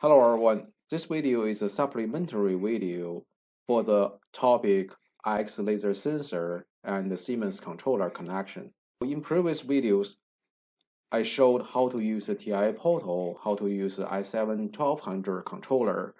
Hello everyone, this video is a supplementary video for the topic IX laser sensor and the Siemens controller connection. In previous videos, I showed how to use the TI portal, how to use the i7-1200 controller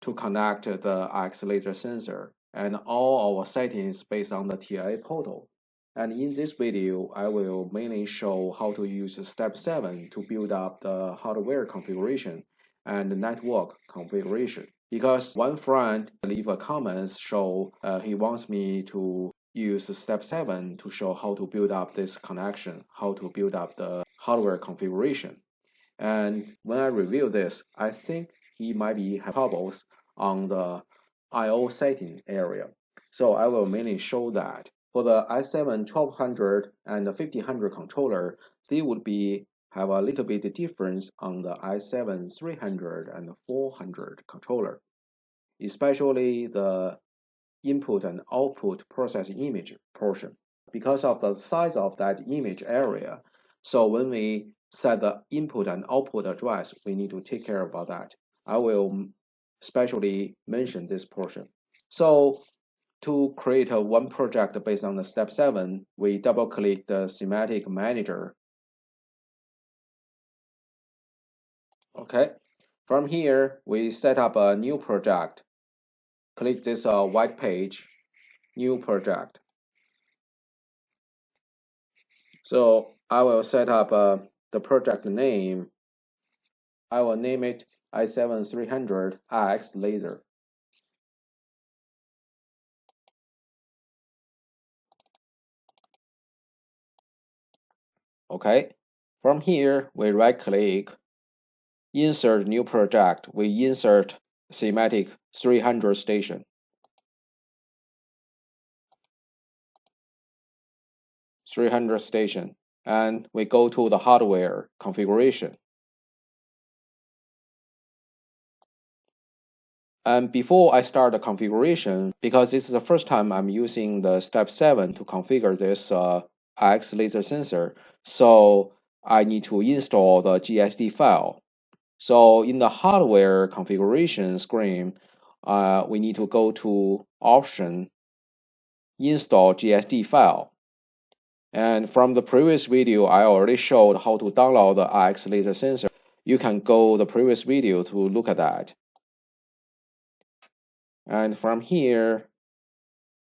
to connect the IX laser sensor, and all our settings based on the TI portal. And in this video, I will mainly show how to use Step7 to build up the hardware configuration and the network configuration. Because one friend leave a comment show he wants me to use Step7 to show how to build up this connection, how to build up the hardware configuration. And when I review this, I think he might be have troubles on the I/O setting area. So I will mainly show that. For the i7-1200 and the 1500 controller, they would have a little bit difference on the i7-300 and 400 controller, especially the input and output processing image portion. Because of the size of that image area, so when we set the input and output address, we need to take care about that. I will specially mention this portion. So to create one project based on the step 7, we double click the schematic manager. Okay. From here, we set up a new project. Click this white page, new project. So I will set up the project name. I will name it i7-300 IX laser. Okay. From here, we right click, insert new project. We insert schematic 300 station. 300 station. And we go to the hardware configuration. And before I start the configuration, because this is the first time I'm using the step 7 to configure this IX laser sensor, so I need to install the GSD file. So in the hardware configuration screen, we need to go to option, install GSD file. And from the previous video, I already showed how to download the IX laser sensor. You can go the previous video to look at that. And from here,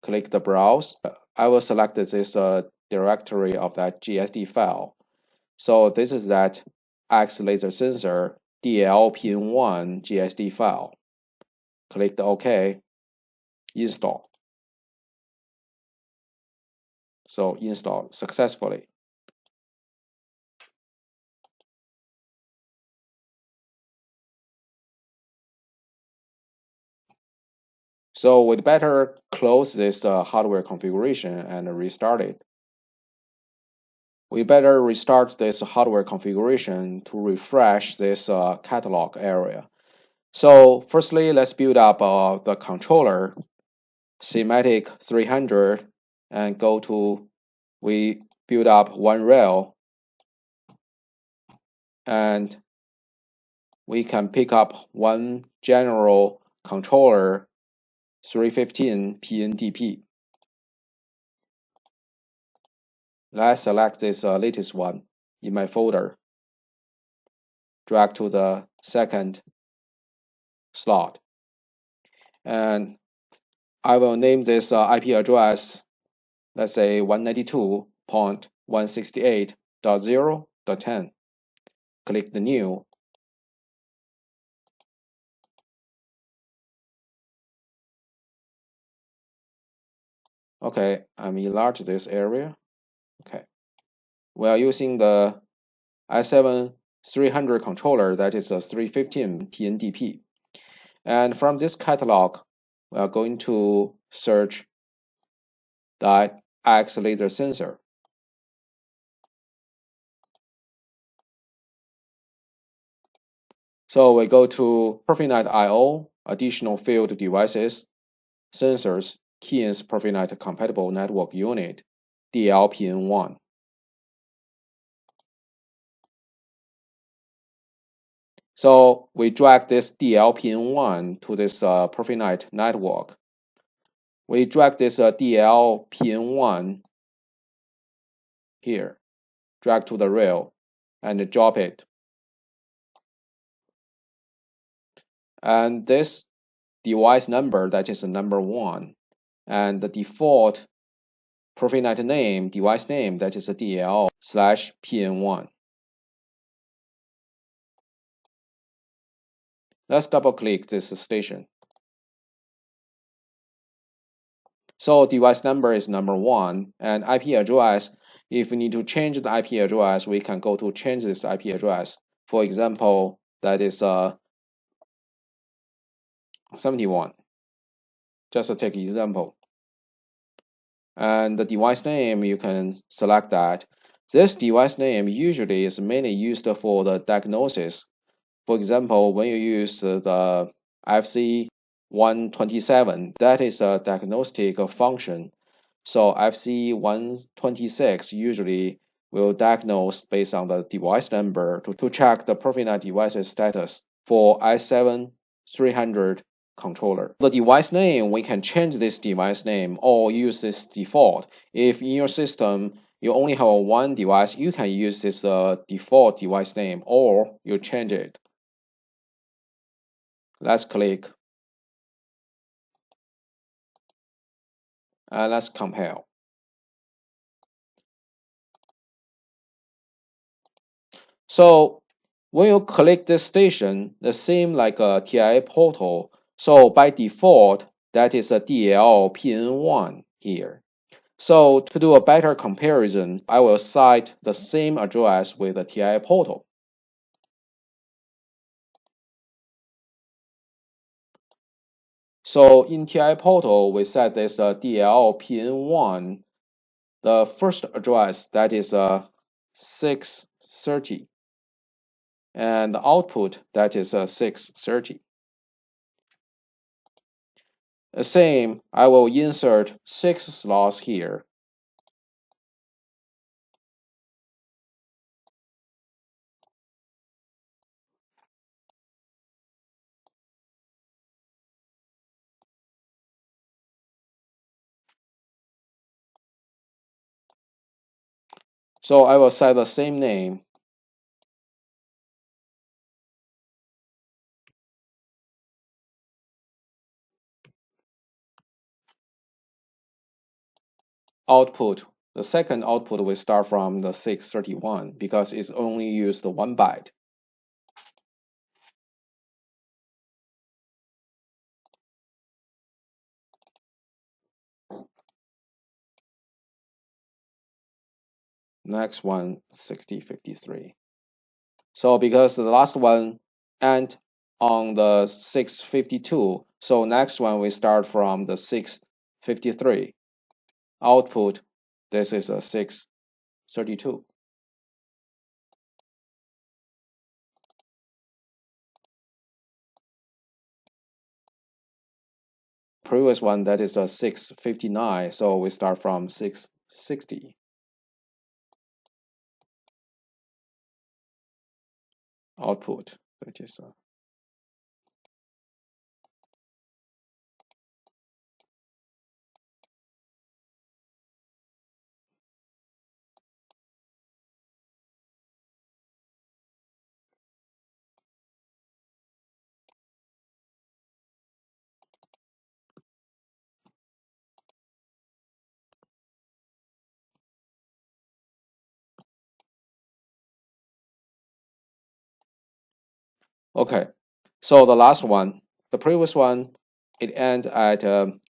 click the browse. I will select this directory of that GSD file. So this is that IX laser sensor DL-PN1 GSD file. Click the OK, install. So install successfully. So we'd better close this hardware configuration and restart it. We better restart this hardware configuration to refresh this catalog area. So firstly, let's build up the controller, schematic 300, and go to, we build up one rail, and we can pick up one general controller 315 PNDP. Let's select this latest one in my folder. Drag to the second slot. And I will name this IP address, let's say 192.168.0.10. Click the new. Okay, I'm enlarge this area. Okay. We are using the i7-300 controller, that is a 315 PNDP. And from this catalog, we are going to search the IX laser sensor. So we go to Profinet I/O, additional field devices, sensors, Keyence Profinet compatible network unit, DL-PN1. So we drag this DL-PN1 to this Profinet network. We drag this DL-PN1 here, drag to the rail, and drop it. And this device number, that is number 1, and the default Profinet name, device name, that is a DL/PN1. Let's double click this station. So device number is number 1, and IP address, if we need to change the IP address, we can go to change this IP address. For example, that is 71. Just to take an example. And the device name, you can select that. This device name usually is mainly used for the diagnosis. For example, when you use the FC127, that is a diagnostic function. So FC126 usually will diagnose based on the device number to check the Profinet device's status for S7-300 controller. The device name, we can change this device name or use this default. If in your system you only have one device, you can use this default device name or you change it. Let's click and let's compare. So when you click this station, the same like a TIA portal. So by default, that is a DL-PN1 here. So to do a better comparison, I will cite the same address with the TIA portal. So in TI portal, we set this DL-PN1, the first address, that is 630, and the output, that is 630. The same, I will insert 6 slots here. So I will set the same name. Output, the second output will start from the 631 because it's only used 1 byte. Next one, 6053. So because the last one end on the 652, so next one we start from the 653. Output, this is a 632. Previous one, that is a 659, so we start from 660. Output, which is okay. So the last one, the previous one, it ends at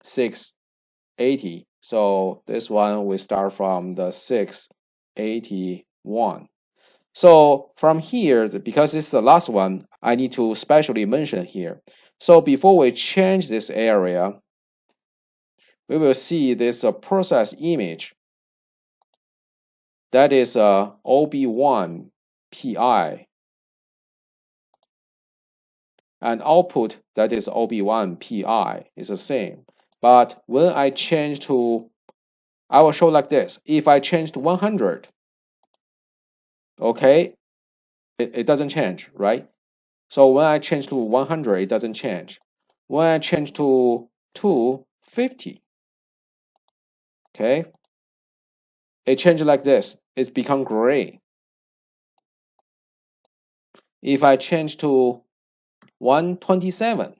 680. So this one we start from the 681. So from here, because this is the last one, I need to specially mention here. So before we change this area, we will see this process image. That is OB1 PI. And output, that is OB1 PI, is the same. But when I change to, I will show like this. If I change to 100, okay, it doesn't change, right? So when I change to 100, it doesn't change. When I change to 250, okay, it changes like this. It's become gray. If I change to 127,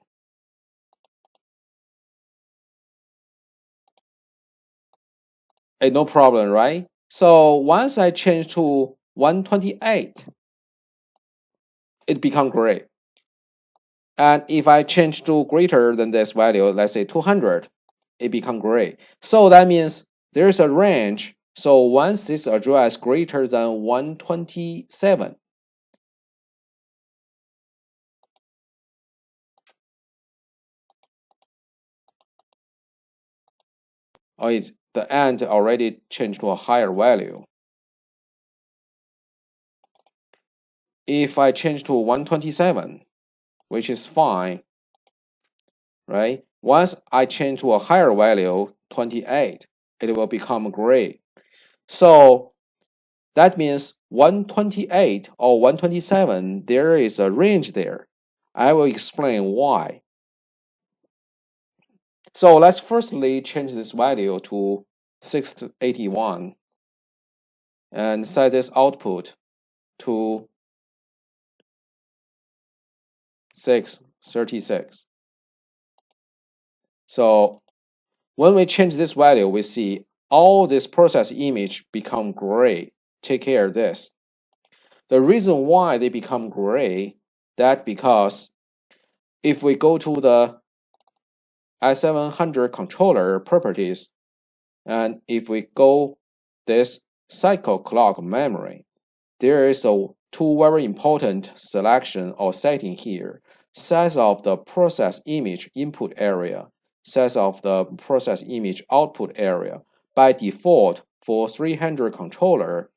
no problem, right? So once I change to 128, it become gray. And if I change to greater than this value, let's say 200, it become gray. So that means there's a range. So once this address greater than 127, or it's the end already changed to a higher value. If I change to 127, which is fine, right? Once I change to a higher value, 28, it will become gray. So that means 128 or 127, there is a range there. I will explain why. So let's firstly change this value to 681 and set this output to 636. So when we change this value, we see all this process image become gray. Take care of this. The reason why they become gray, that because if we go to the S700 controller properties, and if we go this cycle clock memory, there is a two very important selection or setting here. Size of the process image input area, size of the process image output area. By default, for 300 controller,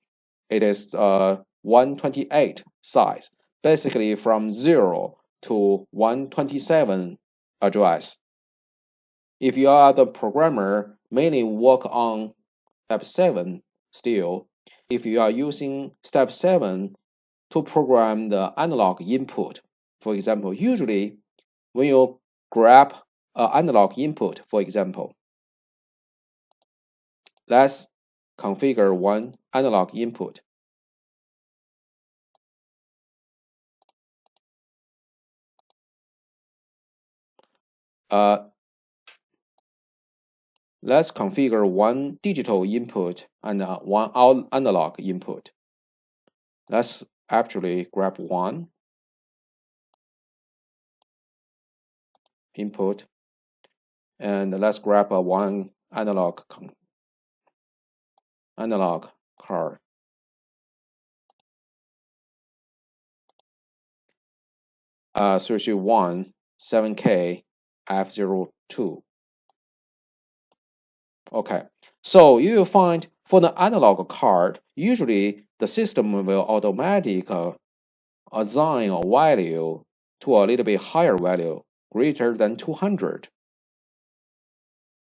it is 128 size, basically from 0 to 127 address. If you are the programmer, mainly work on step 7 still. If you are using step 7 to program the analog input, for example, usually when you grab an analog input, for example, let's configure one analog input. Let's configure one digital input and one analog input. Let's actually grab one input and let's grab one analog card. Series 1 7K F02. Okay, so you will find for the analog card, usually the system will automatically assign a value to a little bit higher value, greater than 200,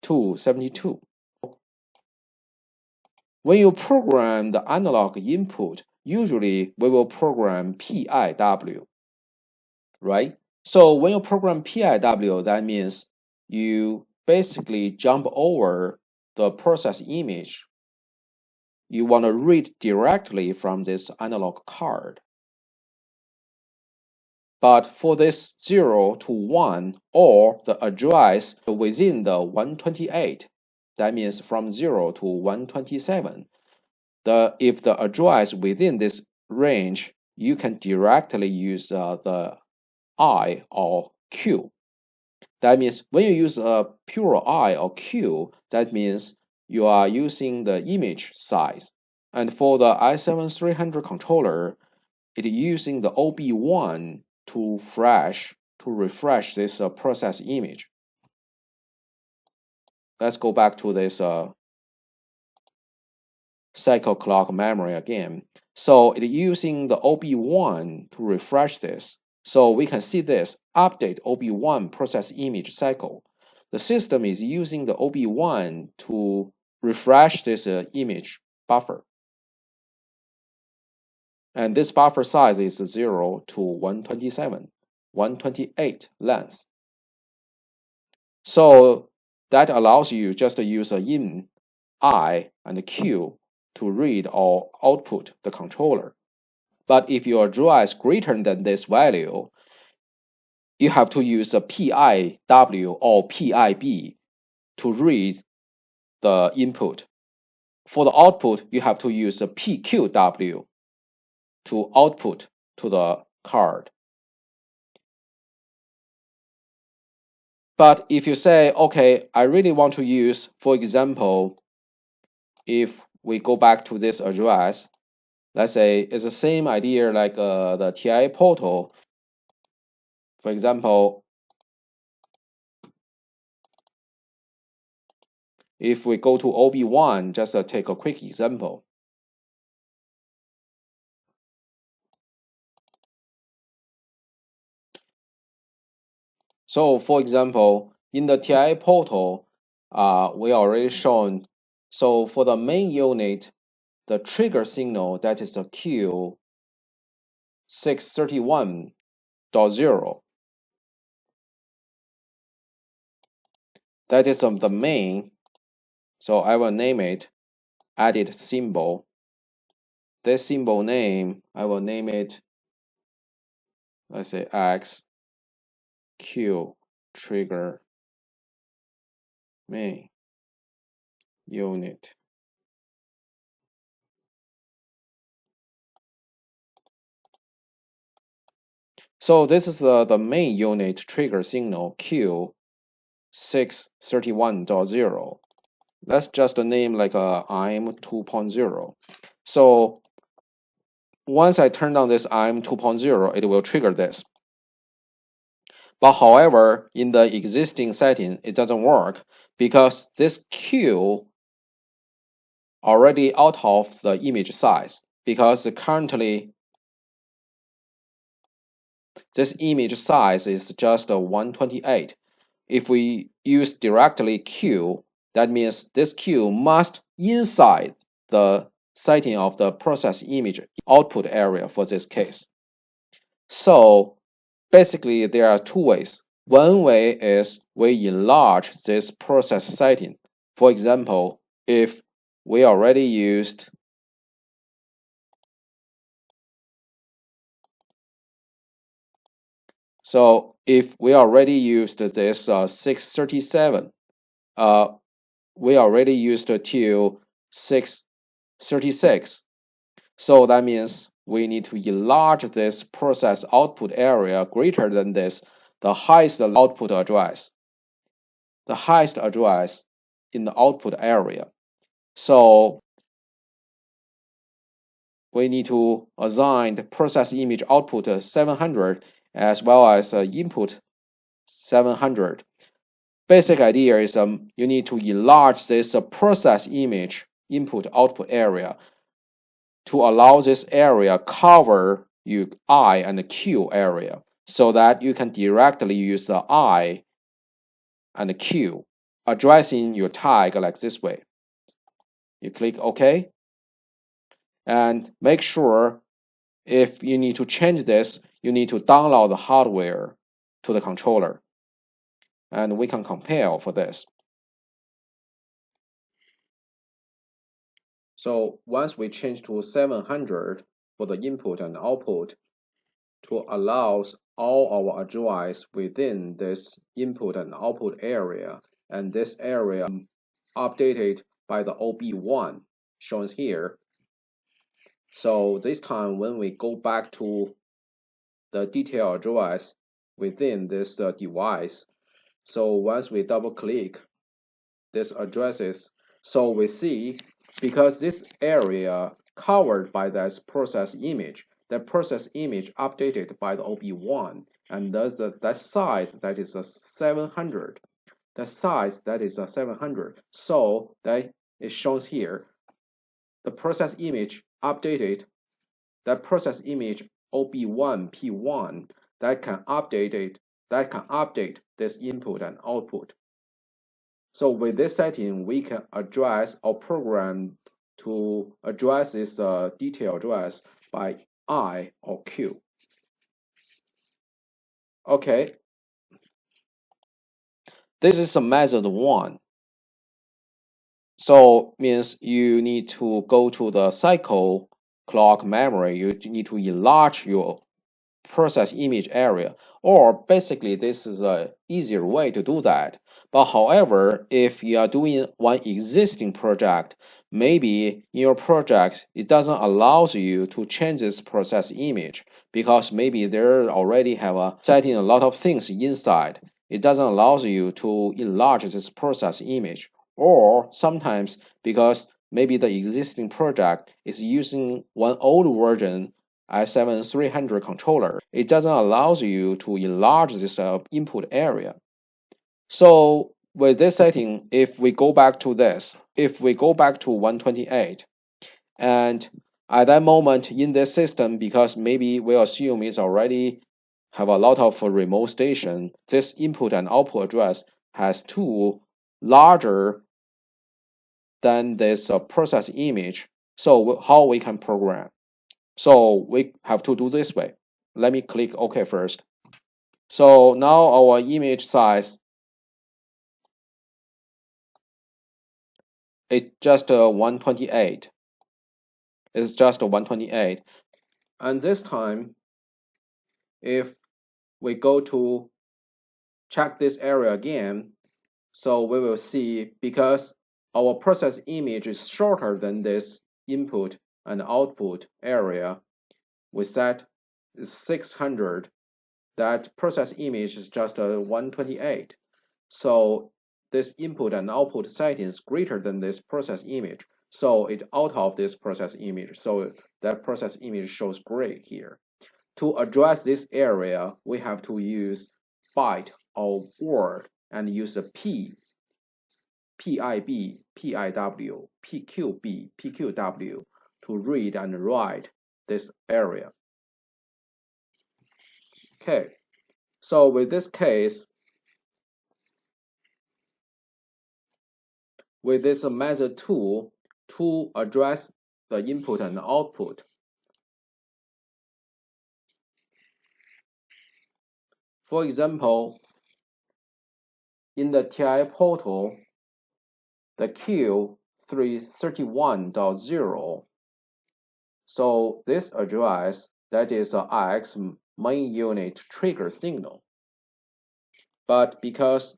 272. When you program the analog input, usually we will program PIW, right? So when you program PIW, that means you basically jump over the process image. You want to read directly from this analog card. But for this 0 to 1 or the address within the 128, that means from 0 to 127, if the address within this range, you can directly use the I or Q. That means when you use a pure I or Q, that means you are using the image size. And for the i7-300 controller, it is using the OB1 to refresh this process image. Let's go back to this cycle clock memory again. So it is using the OB1 to refresh this. So we can see this update OB1 process image cycle. The system is using the OB1 to refresh this image buffer. And this buffer size is 0 to 127. 128 length. So that allows you just to use a in, I, and Q to read or output the controller. But if your draw is greater than this value, you have to use a PIW or PIB to read the input. For the output, you have to use a PQW to output to the card. But if you say, okay, I really want to use, for example, if we go back to this address, let's say it's the same idea like the TIA portal. For example, if we go to OB1, just take a quick example. So for example, in the TIA portal, we already shown, so for the main unit, the trigger signal, that is the Q631.0. That is the main, so I will name it added symbol. This symbol name, I will name it, let's say X Q trigger main unit. So this is the main unit trigger signal Q631.0. Let's just name like IM 2.0. So once I turn on this IM 2.0, it will trigger this. But however, in the existing setting, it doesn't work because this Q already out of the image size, because currently this image size is just 128. If we use directly Q, that means this Q must inside the setting of the process image output area for this case. So basically there are two ways. One way is we enlarge this process setting. For example, if we already used So if we already used this 637, we already used till 636. So that means we need to enlarge this process output area greater than this, the highest output address, the highest address in the output area. So we need to assign the process image output 700 as well as input 700. Basic idea is you need to enlarge this process image input output area to allow this area cover your I and the Q area so that you can directly use the I and the Q addressing your tag like this way. You click OK and make sure if you need to change this, you need to download the hardware to the controller. And we can compare for this. So once we change to 700 for the input and output to allow all our address within this input and output area, and this area updated by the OB1 shown here. So this time when we go back to the detail address within this device, so once we double click this addresses, so we see because this area covered by this process image, that process image updated by the OB1, and that size that is a 700, the size that is a 700, so that it shows here the process image updated, that process image OB1 P1 that can update this input and output. So with this setting, we can address or program to address this detail address by I or Q. Okay, this is a method 1. So means you need to go to the cycle clock memory. You need to enlarge your process image area, or basically this is a easier way to do that. But however, if you are doing one existing project, maybe in your project it doesn't allow you to change this process image because maybe there already have a setting a lot of things inside. It doesn't allow you to enlarge this process image, or sometimes because maybe the existing project is using one old version S7-300 controller, it doesn't allow you to enlarge this input area. So with this setting, if we go back to this, if we go back to 128, and at that moment in this system, because maybe we assume it's already have a lot of remote station, this input and output address has two larger than this process image. So how we can program? So we have to do this way. Let me click OK first. So now our image size is just 128. It's just 128. And this time, if we go to check this area again, so we will see because our process image is shorter than this input and output area, we set 600. That process image is just 128. So this input and output setting is greater than this process image. So it out of this process image. So that process image shows gray here. To address this area, we have to use byte or word and use a PIB, PIW, PQB, PQW to read and write this area. Okay, so with this case, with this method 2 to address the input and output. For example, in the TI portal, the Q331.0, so this address, that is a IX main unit trigger signal. But because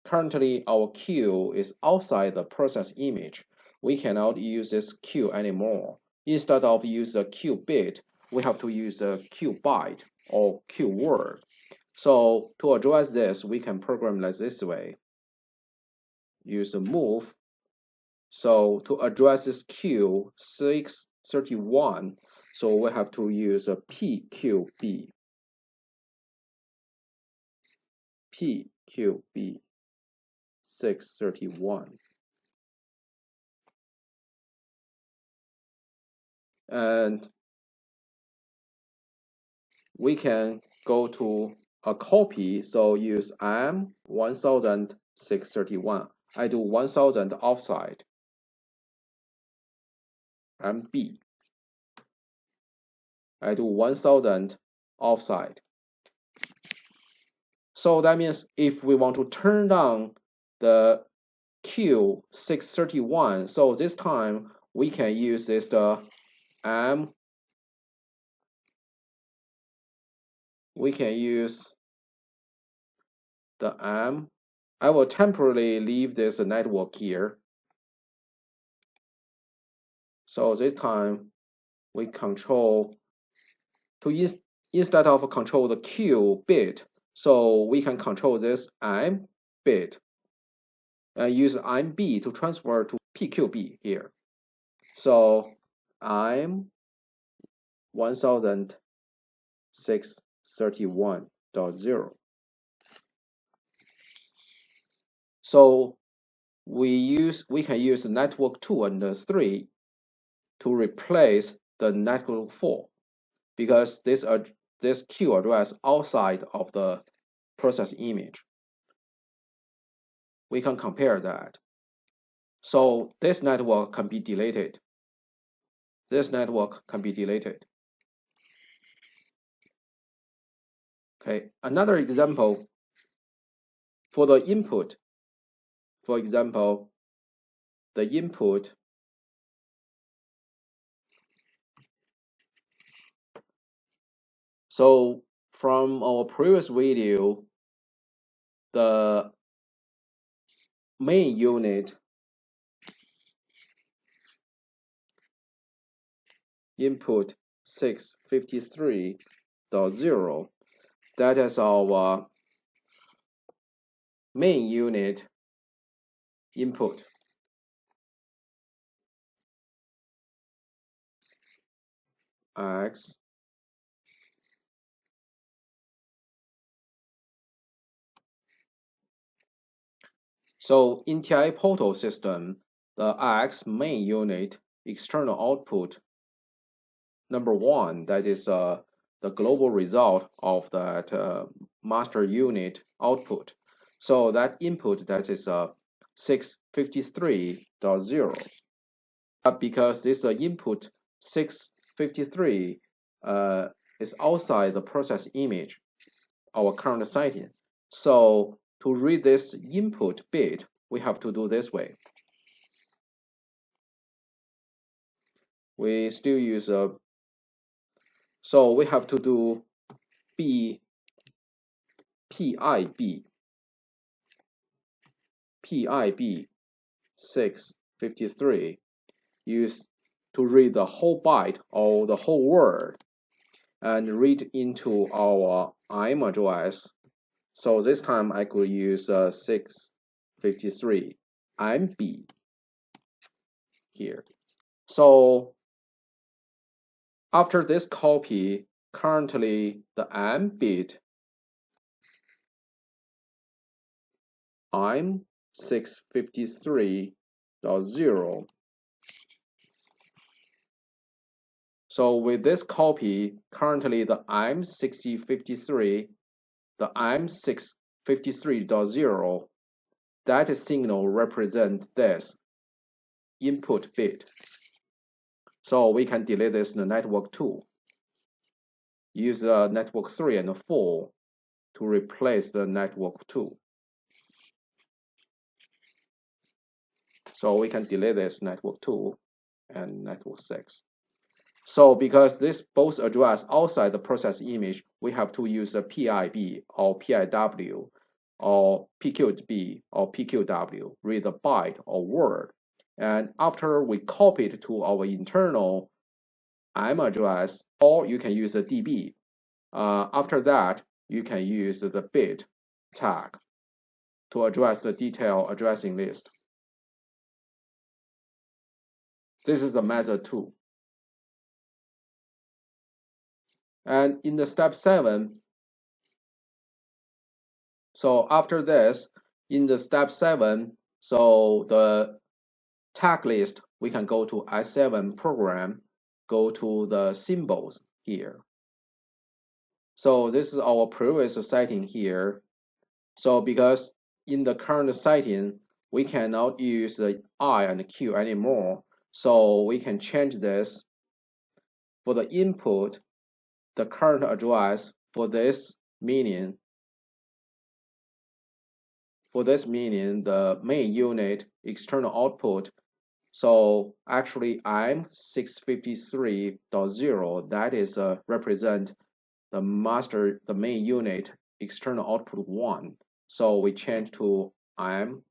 currently our Q is outside the process image, we cannot use this Q anymore. Instead of use the Q bit, we have to use a Q byte or Q word. So to address this, we can program like this way. Use a move. So to address this Q631, so we have to use a PQB. PQB 631. And we can go to a copy, so use M1631. I do 1000 offside. MB. I do 1000 offside. So that means if we want to turn down the Q631, so this time we can use this M. We can use the M. I will temporarily leave this network here. So this time we control instead of control the Q bit, so we can control this M bit and use MB to transfer to PQB here. So I'm 1631.0. So we can use network 2 and 3 to replace the network 4 because this Q address outside of the process image. We can compare that. So this network can be deleted. This network can be deleted. Okay, another example for the input. For example, the input so from our previous video, the main unit input 653.0, that is our main unit input. X so in TI portal system, the X main unit external output number one, that is the global result of that master unit output. So that input, that is 653.0. But because this input 653 is outside the process image, our current setting. So to read this input bit, we have to do this way. We still use so we have to do PIB 653 use to read the whole byte or the whole word and read into our IM address. So this time I could use 653 IMB here. So after this copy, currently the IM bit I'm 653.0. So with this copy, currently the I'm 653, the I'm 653.0, that signal represents this input bit. So we can delete this in the network 2. Use the network 3 and 4 to replace the network 2. So we can delete this network 2 and network 6. So because this both address outside the process image, we have to use a PIB or PIW or PQB or PQW, read the byte or word. And after we copy it to our internal IM address, or you can use a DB. After that, you can use the bit tag to address the detailed addressing list. This is the method 2. And in the step 7, so after this, in the step 7, so the tag list, we can go to S7 program, go to the symbols here. So this is our previous setting here. So because in the current setting, we cannot use the I and Q anymore. So we can change this for the input, the current address for this meaning. For this meaning, the main unit external output. So actually, I'm 653.0. That is represent the master, the main unit external output 1. So we change to I'm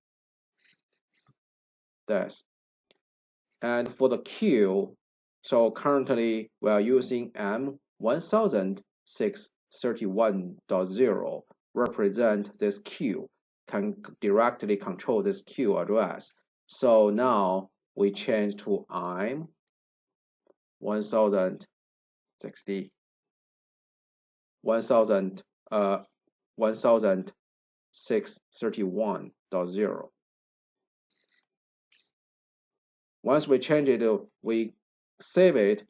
this. And for the Q, so currently we are using M1631.0, represent this Q, can directly control this Q address. So now we change to I'm 1631.0. Once we change it, we save it.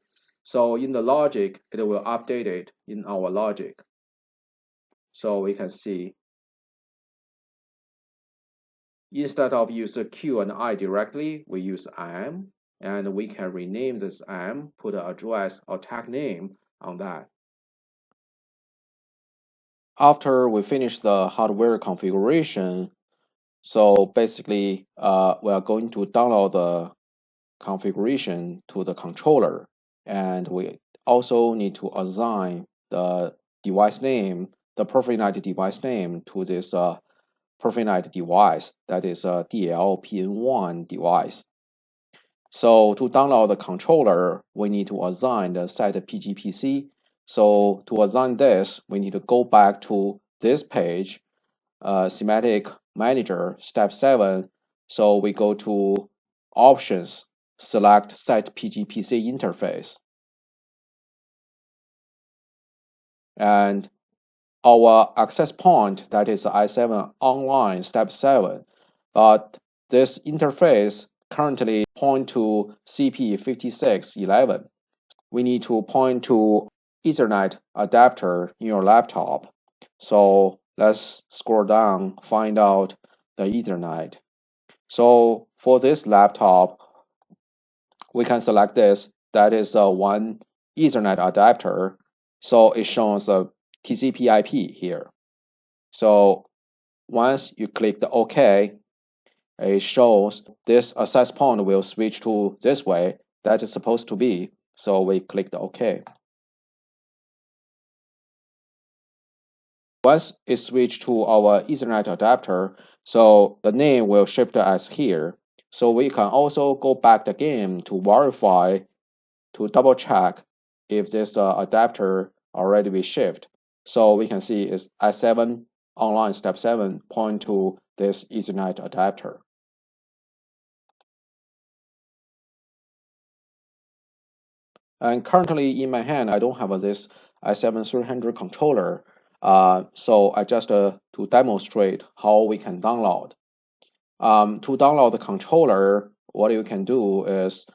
So in the logic, it will update it in our logic. So we can see, instead of use Q and I directly, we use M, and we can rename this M, put an address or tag name on that. After we finish the hardware configuration, so basically we are going to download the configuration to the controller, and we also need to assign the device name, the Profinet device name, to this Profinet device, that is a DL-PN1 device. So to download the controller, we need to assign the set PGPC. So to assign this, we need to go back to this page, Schematic Manager, Step 7. So we go to Options, select Set PGPC Interface. And our access point, that is i7 online Step 7. But this interface currently point to CP5611. We need to point to Ethernet adapter in your laptop. So let's scroll down, find out the Ethernet. So for this laptop, we can select this. That is one Ethernet adapter. So it shows a TCP IP here. So once you click the OK, it shows this access point will switch to this way. That is supposed to be. So we click the OK. Once it switched to our Ethernet adapter, so the name will shift as here. So we can also go back again to verify, to double check if this adapter already be shipped. So we can see it's S7 online step 7 point to this Ethernet adapter. And currently in my hand, I don't have this S7-300 controller. So I just to demonstrate how we can download. To download the controller, what you can do is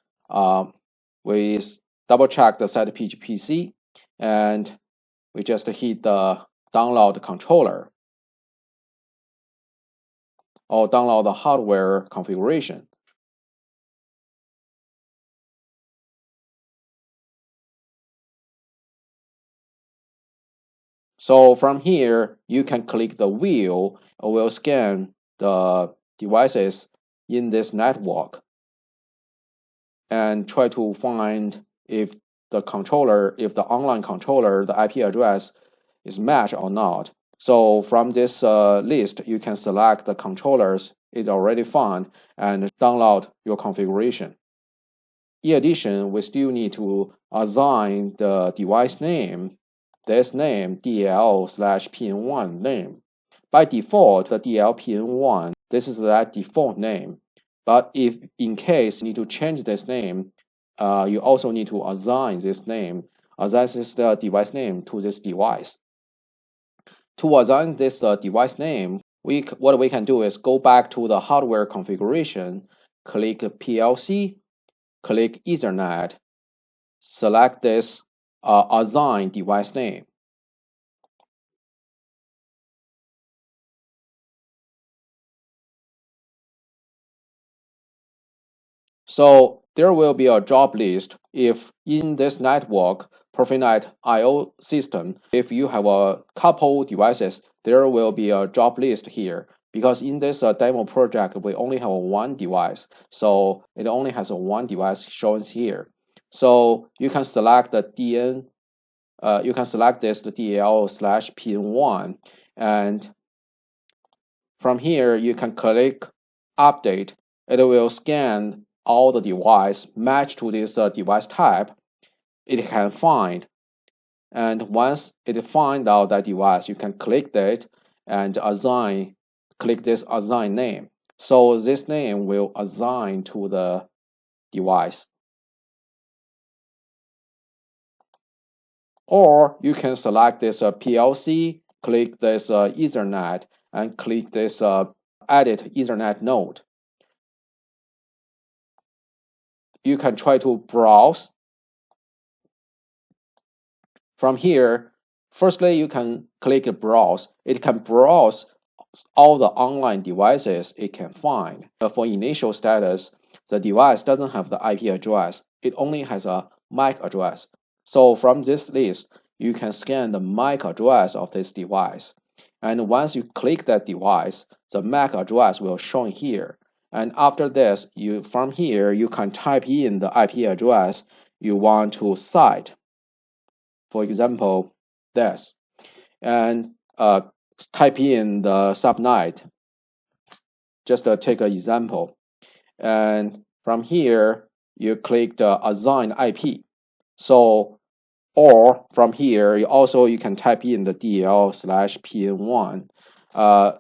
we double check the set PGPC and we just hit the download controller or download the hardware configuration. So from here, you can click the wheel, or will scan the devices in this network and try to find if the controller, if the online controller, the IP address is matched or not. So from this list, you can select the controllers is already found and download your configuration. In addition, we still need to assign the device name, this name, DL/PN1 name. By default, the DL-PN1, this is that default name. But if in case you need to change this name, you also need to assign this name, assign this device name to this device. To assign this device name, what we can do is go back to the hardware configuration, click PLC, click Ethernet, select this assign device name. So there will be a job list if in this network, Profinet I/O system, if you have a couple devices, there will be a job list here. Because in this demo project, we only have one device. So it only has one device shown here. So you can select the you can select this the DL/PN1, and from here you can click update. It will scan all the device match to this device type it can find. And once it find out that device, you can click that and click this assign name. So this name will assign to the device. Or you can select this PLC, click this Ethernet, and click this edit Ethernet node. You can try to browse. From here, firstly, you can click browse. It can browse all the online devices it can find. For initial status, the device doesn't have the IP address. It only has a MAC address. So from this list, you can scan the MAC address of this device. And once you click that device, the MAC address will show here. And after this, from here, you can type in the IP address you want to cite. For example, this. And type in the subnet. Just take an example. And from here, you click the assign IP. So, or from here, you can type in the DL/PN1.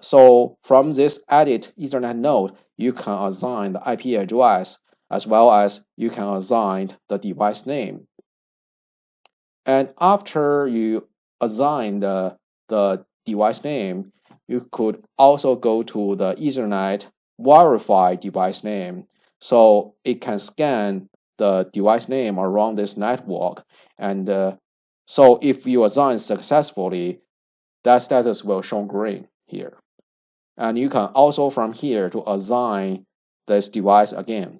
So from this edit Ethernet node, you can assign the IP address as well as you can assign the device name. And after you assign the device name, you could also go to the Ethernet verify device name. So it can scan the device name around this network. And so if you assign successfully, that status will show green here. And you can also from here to assign this device again.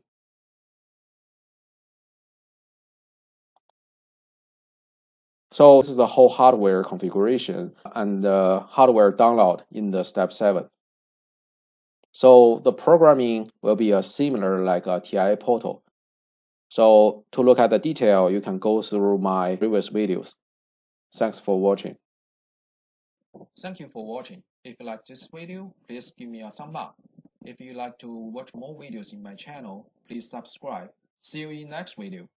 So this is the whole hardware configuration and hardware download in the step 7. So the programming will be similar like a TIA portal. So to look at the detail, you can go through my previous videos. Thanks for watching. Thank you for watching. If you like this video, please give me a thumb up. If you like to watch more videos in my channel, please subscribe. See you in next video.